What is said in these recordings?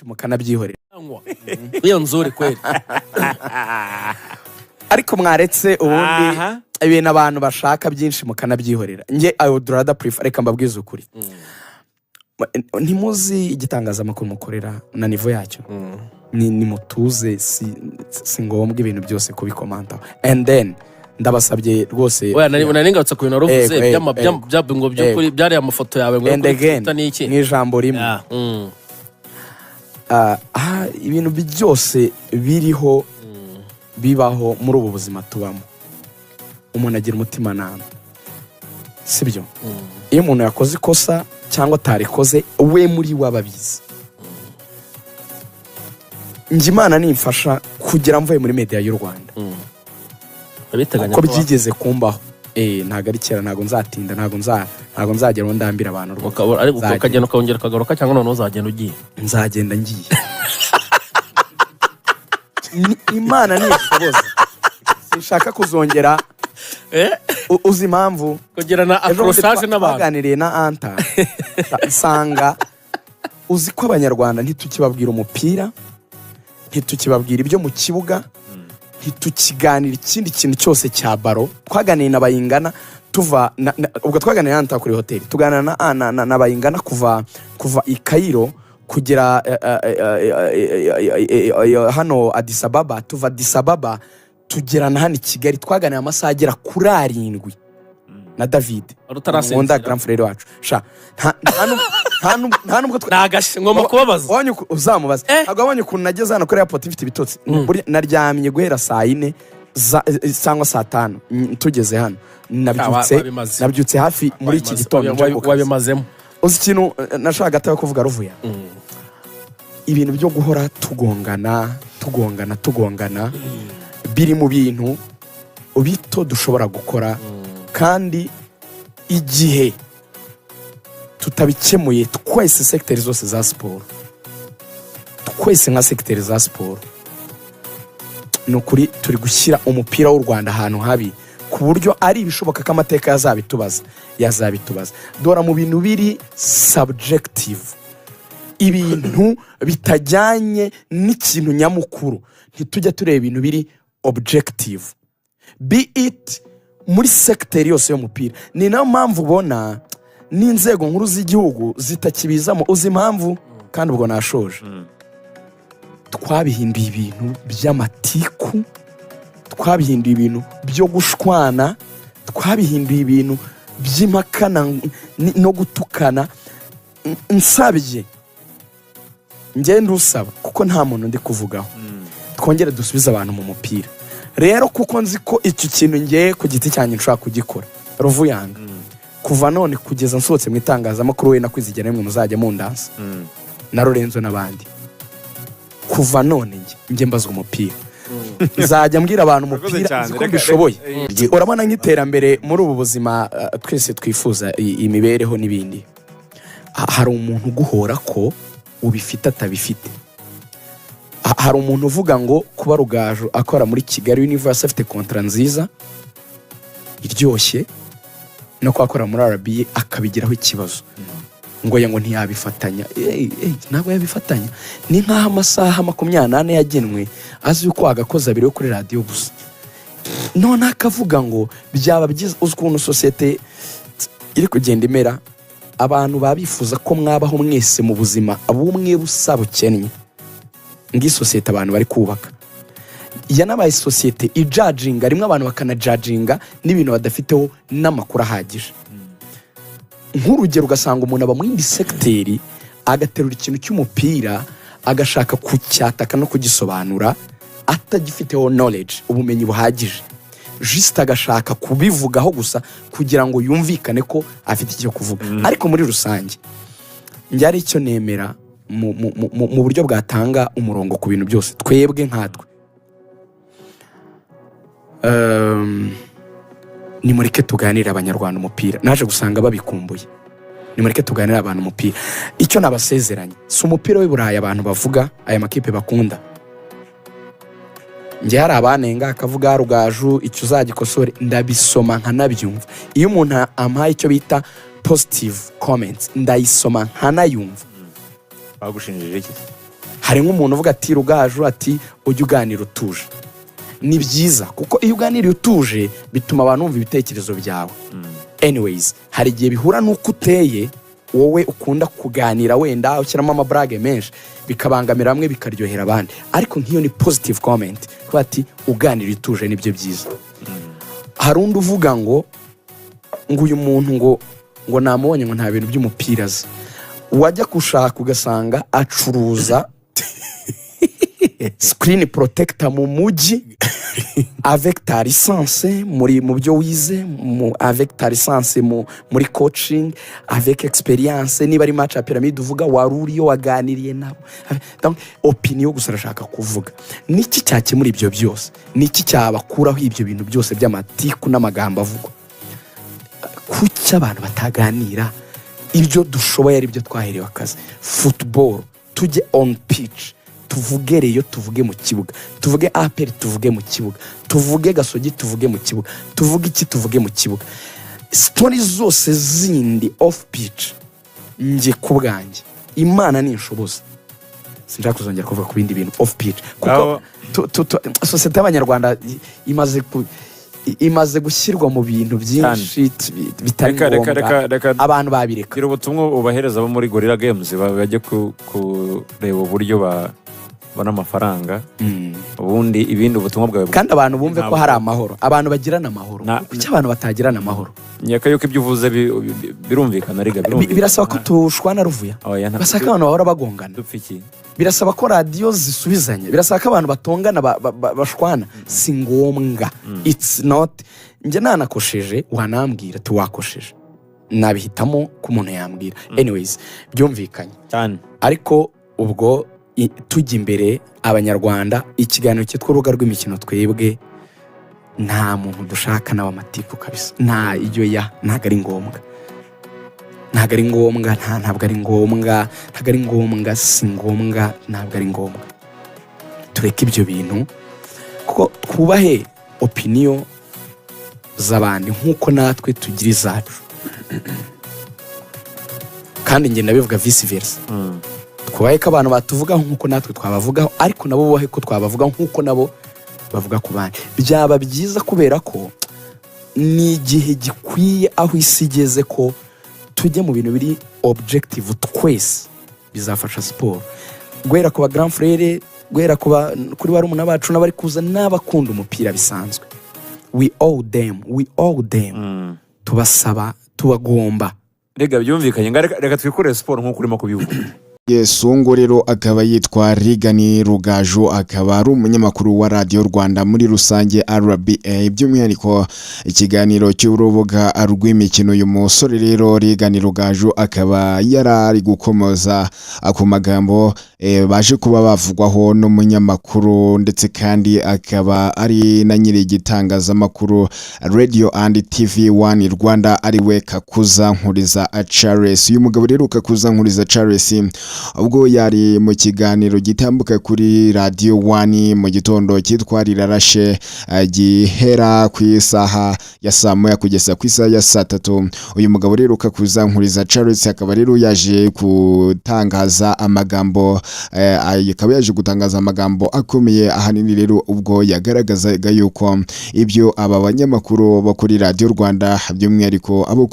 mukanabyihorera iyo nzuri kweli ariko mwaretse ubundi ibintu abantu bashaka byinshi mukanabyihorera. Nge I would rather prefer, reka mbabwize ukuri, ntimuzi igitangazamakuru mukorera na nivo yacyo, ni mutuze, si ngombwa ibintu byose kubikomanta. And then ndabasabye rwose oya nari ngarutse ku bintu ruvuze by'abingo by'ukuri byari amafoto yawe ngo kwita niki ni ijambo rimwe. Ibintu byose biriho bibaho muri ubu buzima tubamo, umuntu agira umutima nama, sibyo? Iyo umuntu yakoze ikosa cyangwa atarikoze, we muri wababizi. Njye Imana nimfasha kugira mvuye muri media y'u Rwanda, ko byigeze kumbaho. Ntago ari kera, ntago nzatinda, ntago nzagera ndambira abantu rwose. Ariko ukagenda ukongera ukagaruka cyangwa none uzagenda ugiye? Nzagenda ngiye. Imana nishoboza, sinshaka kuzongera. Uzi impamvu kugira na accrochage n'abantu baganiriye na Anta nsanga uzi ko abanyarwanda ntitukibabwira umupira, ntitukibabwira ibyo mu kibuga, ntitukiganira ikindi kintu cyose cya baro. Twaganiye na Bayingana tuva ubwo twaganiye na Anta kuri hoteli, tuganira na Bayingana kuva i Cairo kugera hano Addis Ababa, tuva Addis Ababa tugerana hano i Kigali. Twaganira amasaha agera kuri 7 na David Nkunda grand frère wacu. Sha nta nubwo ngomba kubabaza wonye uzamubaza ntabwo wabonye ukuntu nageze hano kuri airport mfite ibitotsi. Naryamye guhera 4 cyangwa 5 tugeze hano. Nabyutse hafi muri iki gitondo wabimazemo. Uzi ikintu nashaka ataye kuvuga Ruvuya, ibintu byo guhora tugongana biri mu bintu bito dushobora gukora, kandi igihe tutabikemuye twese secteurs zose za siporo, twese nka secteurs za siporo, nukuri turi gushyira umupira w'u Rwanda ahantu habi, ku buryo ari ibishoboka ko amateka yazabitubaza. Dora mu bintu biri subjective, ibintu bitajyanye n'ikintu nyamukuru, ntitujya tureba ibintu biri objective, be it muri secteur yose y'umupira. Ni nayo mpamvu ubona n'inzego nkuru z'igihugu zitakibizamo. Uzi impamvu? Kandi ubwo nashoje, twabihinduye ibintu by'amatiku, twabihinduye ibintu byo gushwana, twabihinduye ibintu by'impakana no gutukana. Nsabye ngende usaba, kuko nta muntu ndi kuvugaho, twongere dusubize abantu mu mupira. Rero kuko nzi ko icyo kintu ngiye ku giti cyanjye nshaka kugikora, Ruvuyanga kuva none kugeza nsohotse mu itangazamakuru, we nakwizigera nimwe muzajya mundansa na Lorenzo n'abandi, kuva none njye mbazwa umupira, nzajya mbwira abantu umupira ziko mbishoboye. Urabona nk'iterambere muri ubu buzima twese twifuza, imibereho n'ibindi, hari umuntu uguhora ko ubifite atabifite. Hari umuntu uvuga ngo kuba Rugaju akora muri Kigali University afite kontra nziza iryoshye, no kwakora muri RBA akabigiraho ikibazo, ngo ntiyabifatanya. Ntabwo yabifatanya. Ni nk'aho amasaha 28 yagenwe azi uko agakoza abiri yo kuri radio gusa, none akavuga ngo byaba byiza. Uzi ukuntu societe iri kugenda imera, abantu babifuza ko mwabaho mwese mu buzima abumwe busabukennye. Ngi societe abantu bari kubaka yanabaye societe ijudginga rimwe, abantu bakanajudginga n'ibintu badafiteho n'amakuru ahagije. Nk'urugero, ugasanga umuntu aba muri secteur agaterura ikintu cy'umupira agashaka kucyataka no kugisobanura atagifiteho knowledge, ubumenyi buhagije, just agashaka kubivugaho gusa kugira ngo yumvikane ko afite icyo kuvuga. Ariko muri rusange njye ari icyo nemera mu buryo bwatanga umurongo ku bintu byose. Twebwe nkatwe nimureke tuganire abanyarwanda umupira. Naje gusanga babikumbuye. Nimureke tuganire abantu umupira. Icyo nabasezeranye, si umupira w'i Burayi abantu bavuga aya makipe bakunda. Njye hari abanenga akavuga Rugaju icyo uzagikosore, ndabisoma nkanabyumva. Iyo umuntu ampaye icyo bita positive comments ndayisoma nkanayumva. bagushinjije iki? hari nk'umuntu uvuga ati Rugaju ati ujye uganira utuje. Ni byiza kuko iyo uganiriye utuje bituma abantu bumva ibitekerezo byawe. Anyways, hari igihe bihura n'uko uteye wowe ukunda kuganira wenda ushyiramo amabrage menshi bikabangamira bamwe bikaryohera abandi, ariko nk'iyo ni positive comment kuba ati uganira utuje nibyo byiza. Hari undi uvuga ngo uyu muntu ngo namubonye ngo nta bintu by'umupira azi, wajya gushaka ugasanga acuruza screen protector mu mujyi avec ta licence mu byo wize avec ta licence muri coaching avec experience, niba ari match ya pyramide uvuga waruriyo waganiriye nabo. Donc opinion gusa arashaka kuvuga niki cyakemura ibyo byose, niki cyabakuraho ibyo bintu byose by'amatiku n'amagambo avugwa. Kuki abantu bataganira ibyo dushoboye ari byo twaherewe akazi? Football tujye on pitch, tuvuge Reyo tuvuge mu kibuga, tuvuge APR tuvuge mu kibuga, tuvuge Gasogi tuvuge mu kibuga, tuvuge iki tuvuge mu kibuga. Story zose zindi off pitch nje ku bwanjye Imana ni inshoboza, sinshaka kuzongera kuvuga ku bindi bintu off pitch kuko societe y'Abanyarwanda imaze gushyirwa mu bintu byinshi bitari ngombwa, abantu babireka. Gira ubutumwa ubahereza abo muri Gorilla Games bajye kureba uburyo babona amafaranga, ubundi ibindi ubutumwa bwawe kandi abantu bumve ko hari amahoro, abantu bagirana amahoro. Kuki abantu batagirana amahoro? Nyaka yuko ibyo uvuze birumvikana riga birumvikana. Birasaba ko tushwana ruvuya, basaka abantu bahora bagongana. Dupfiki birasaba ko radio zisubizanye, birasaba ko abantu batongana bashwana. Si ngombwa. It's not. Nje nanakosheje wanambwira tuwakosheje, nabihitamo ko umuntu yambwira. Anyways, byumvikanye cyane. Ariko ubwo tujya imbere Abanyarwanda, ikiganiro cyitwa Urubuga rw'imikino twebwe nta muntu dushaka n'abamatiku kabisa. Nta iyo ntago ari ngombwa, ntago ari ngombwa, ntabwo ari ngombwa, ntago ari ngombwa, si ngombwa, ntabwo ari ngombwa. Tureke ibyo bintu kuko twubahe opinion z'abandi nkuko natwe tugira izacu, kandi ngenda bivuga vice versa. Twubahe ko abantu batuvugaho nkuko natwe twabavugaho, ariko nabo bubahe ko twabavuga nkuko nabo bavuga ku bandi. Byaba byiza kubera ko ni igihe gikwiye aho isi igeze ko tujye mu bintu biri objective twese bizafasha siporo, guhera ku ba grand frere, guhera kuri barumuna bacu n'abari kuza n'abakunda umupira bisanzwe. We owe them. Tubasaba, tubagomba. Rega byumvikanye, reka twikore siporo nkuko urimo kubivuga. Songo rero akaba yitwa Rigani Rugaju, akaba ari umunyamakuru wa Radio Rwanda muri rusange RBA, by'umwihariko ikiganiro cy'urubuga rw'imikino. Uyu musore rero Rigani Rugaju akaba yarari gukomoza ku magambo baje kuba bavugwaho n'umunyamakuru, ndetse kandi akaba ari na nyiri igitangazamakuru Radio and TV 1 Rwanda, ariwe Kakuza Nkuriza Charles. Uyu mugabo rero Kakuza Nkuriza Charles ubwo yari mu kiganiro gitambuka kuri Radio 1 mu gitondo cyitwa Rirarashe, gihera ku isaha ya saa moya kugeza ku isaha ya saa tatu. Uyu mugabo rero Kakuza Nkuriza Charles akaba rero yaje gutangaza amagambo akomeye ahanini rero ubwo yagaragazaga yuko ibyo aba banyamakuru bo kuri Radio Rwanda, by'umwihariko abo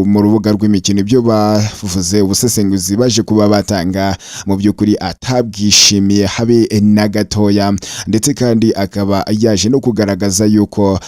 mu rubuga rw'imikino, ibyo bavuze ubusesenguzi baje kuba batanga mu by'ukuri atabwishimiye habe na gatoya, ndetse kandi akaba yaje no kugaragaza yuko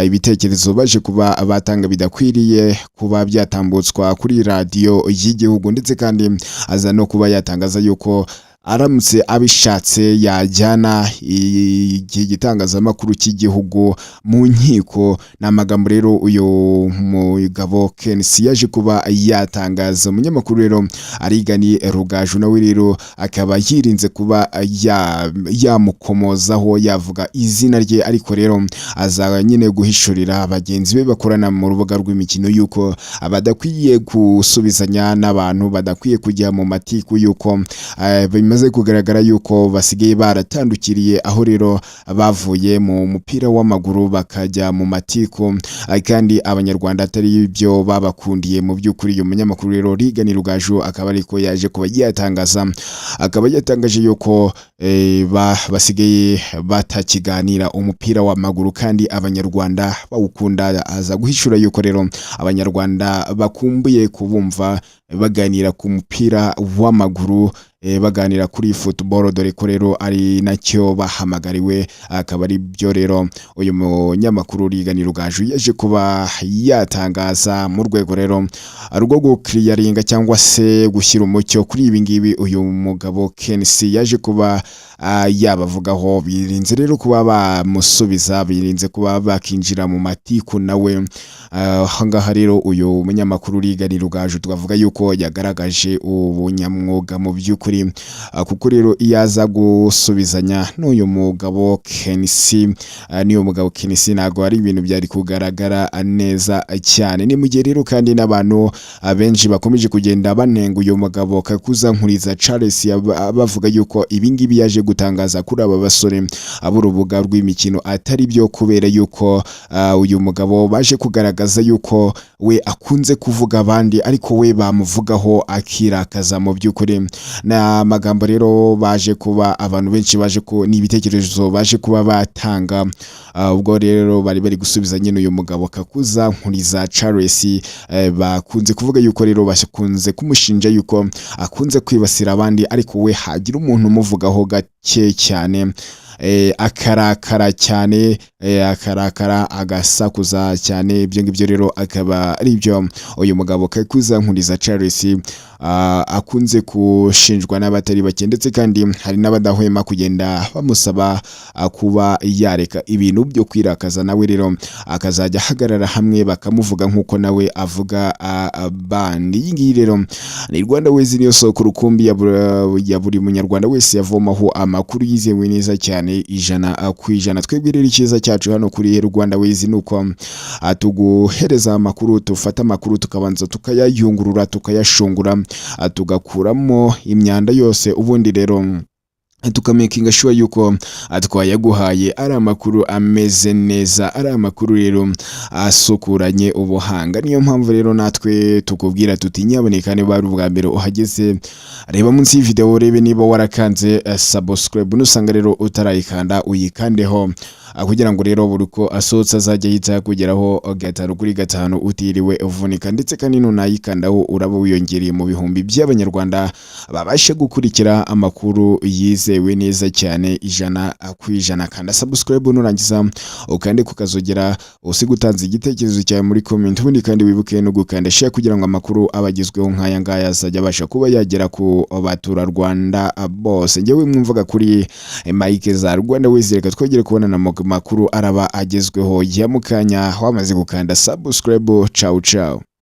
ibitekerezo baje kuba batanga bidakwiriye kuba byatambutswa kuri radio y'igihugu, ndetse kandi aza no kuba yatangaza yuko aramutse abishatse yajyana igitangazamakuru cy'igihugu mu nkiko. N'amagambo rero uyu mugabo Kensi yaje kuba yatangaza. Umunyamakuru rero Rigani Rugaju nawe rero akaba yirinze kuba yamukomozaho yavuga izina rye, ariko rero aza nyine guhishurira bagenzi be bakorana mu rubuga rw'imikino yuko abadakwiye gusubizanya n'abantu, badakwiye kujya mu matiku, yuko bimaze kugaragara yuko basigaye baratandukiriye aho rero bavuye mu mupira w'amaguru bakajya mu matiku kandi abanyarwanda atari ibyo babakundiye mu by'ukuri. Uyu munyamakuru rero Rigani Rugaju akaba ariko yaje kuba yatangaza, akaba yatangaje yuko basigaye batakiganira umupira w'amaguru kandi abanyarwanda bawukunda. Aza guhishura yuko rero abanyarwanda bakumbuye kubumva baganira ku mupira w'amaguru, baganira kuri football, dore ko rero ari nacyo bahamagariwe. Akaba ari byo rero uyu munyamakuru Rigani Rugaju yaje kuba yatangaza mu rwego rero rwo gukiriyaringa cyangwa se gushyira umucyo kuri ibi ngibi. Uyu mugabo Kensi yaje kuba yabavugaho, birinze rero kuba bamusubiza, birinze kuba bakinjira mu matiku nawe. Ahangaha rero uyu munyamakuru Rigani Rugaju twavuga yuko yagaragaje ubunyamwuga mu by'ukuri, kuko rero iyaza gusubizanya n'uyu mugabo Kensi, niyo mugabo Kensi ntago ari ibintu byari kugaragara neza cyane. Ni mu gihe rero kandi n'abantu benshi bakomeje kugenda banenga uyu mugabo Kakuzankuriza Charles, bavuga yuko ibi ngibi yaje gutangaza kuri aba basore ab'urubuga rw'imikino atari byo, kubera yuko uyu mugabo baje kugaragaza yuko we akunze kuvuga abandi ariko we bamuvugaho akirakaza mu by'ukuri. Na magambo rero baje kuba abantu benshi baje ko n'ibitekerezo baje kuba batanga, ubwo rero bari gusubiza nyine uyu mugabo Kakuzankuriza Charles. Bakunze kuvuga yuko rero bakunze kumushinja yuko akunze kwibasira abandi ariko we hagira umuntu umuvugaho gake cyane, akarakara cyane, akarakara agasakuza cyane. Ibyo ngibyo rero akaba ari byo uyu mugabo Kakuzankuriza Charles akunze kushinjwa n'abatari bake, ndetse kandi hari n'abadahwema kugenda bamusaba kuba yareka ibintu byo kwirakaza, nawe rero akazajya ahagarara hamwe bakamuvuga nk'uko nawe avuga bandi. Iyi ngiyi rero ni Rwanda Wezi, niyo soko rukumbi ya buri munyarwanda wese yavomaho amakuru yizewe neza cyane 100%. Twebwe rero icyiza cyacu hano kuri Rwanda Wezi nuko tuguhereza amakuru, tufata amakuru tukabanza tukayayungurura, tukayashungura, tugakuramo imyanda yose, ubundi rero tukamakinga sure yuko twayaguhaye ari amakuru ameze neza, ari amakuru rero asukuranye ubuhanga. Niyo mpamvu rero natwe tukubwira tuti nyaboneka niba ari ubwa mbere uhageze, reba munsi y'video urebe niba warakanze subscribe, nusanga rero utarayikanda uyikandeho, kugira ngo rero buri ko asohotse azajya yita kugeraho 5 utiriwe uvunika, ndetse kandi nunayikandaho uraba wiyongereye mu bihumbi by'abanyarwanda babashe gukurikira amakuru yizewe neza cyane 100%. Kanda subscribe nurangiza ukande kukazogera, usigutanze igitekerezo cyawe muri comment, ubundi kandi wibuke no gukanda share kugira ngo amakuru abagezweho nk'aya ngaya azajya abasha kuba yagera ku batura Rwanda bose. Ngewe mwumvaga kuri Mike za Rwanda Wezi, reka twogere kubonana makuru araba agezweho ya mukanya wamaze gukanda subscribe. Ciao ciao.